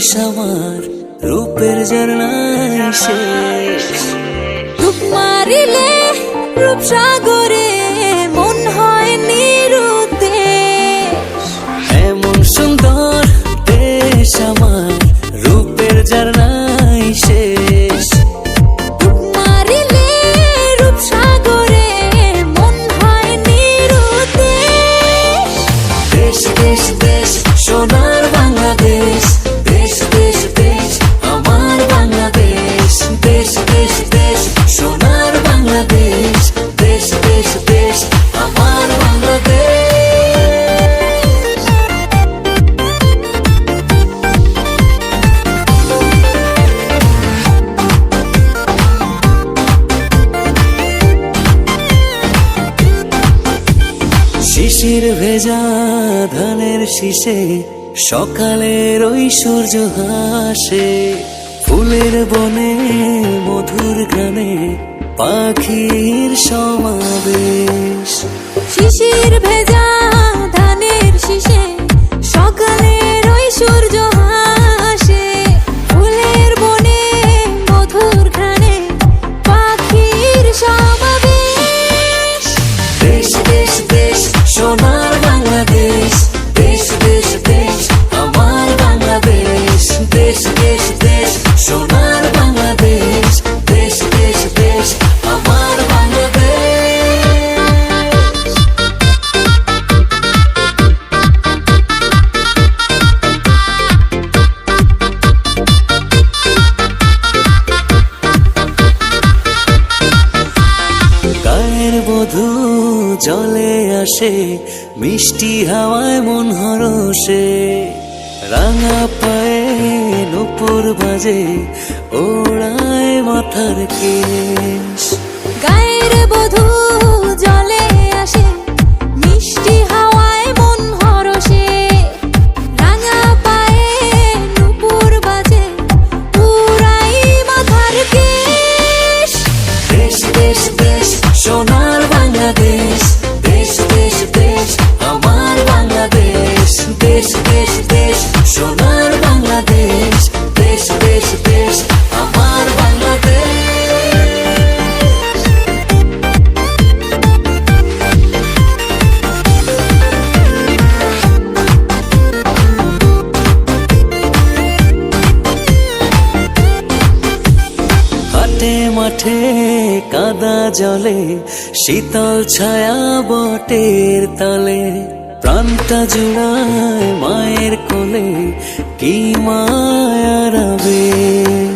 দেশ আমার রূপের ঝর্ণায় শেষ। ডুব মারিলে রূপসাগরে মন হয় নিরুদ্দেশ। এমন সুন্দর দেশ আমার রূপের ঝর্ণায় শেষ। ডুব মারিলে রূপসাগরে মন হয় নিরুদ্দেশ। দেশ দেশ দেশ সোনার বাংলাদেশ, দেশ দেশ দেশ আমার বাংলাদেশ। দেশ দেশ দেশ সোনার বাংলাদেশ, দেশ দেশ দেশ আমার বাংলাদেশ। শিশির ভেজা ধানের শীষে সকালের ওই সূর্য হাসে। ফুলের বনে মধুর গানে পাখির সমাবেশ। শিশির ভেজা ধানের শীষে সকালের ওই সূর্য হাসে। ফুলের বনে মধুর ঘ্রাণে পাখির সমাবেশ। দেশ দেশ দেশ সোনার বাংলাদেশ, দেশ দেশ দেশ আমার বাংলাদেশ। দেশ দেশ দেশ সোনার বাংলাদেশ, দেশ দেশ দেশ আমার বাংলাদেশ। গায়ের বধূ জলে আসে, মিষ্টি হাওয়ায় মন হরষে। রাঙা পায়ে নূপুর বাজে, ওড়ায় মাথার কেশ। গায়ের বধূ জলে আসে, মিষ্টি হাওয়ায় মন হরষে। রাঙা পায়ে নূপুর বাজে, উড়াই মাথার কেশ। দেশ দেশ দেশ সোনার বাংলাদেশ, দেশ দেশ দেশ আমার বাংলাদেশ। দেশ দেশ দেশ সোনার বাংলাদেশ, দেশ দেশ দেশ আমার বাংলাদেশ। হাটে মাঠে কাদা জলে, শীতল ছায়া বটের তলে। প্রাণটা জুড়ায় মায়ের কোলে, কি মায়ার আবেশ।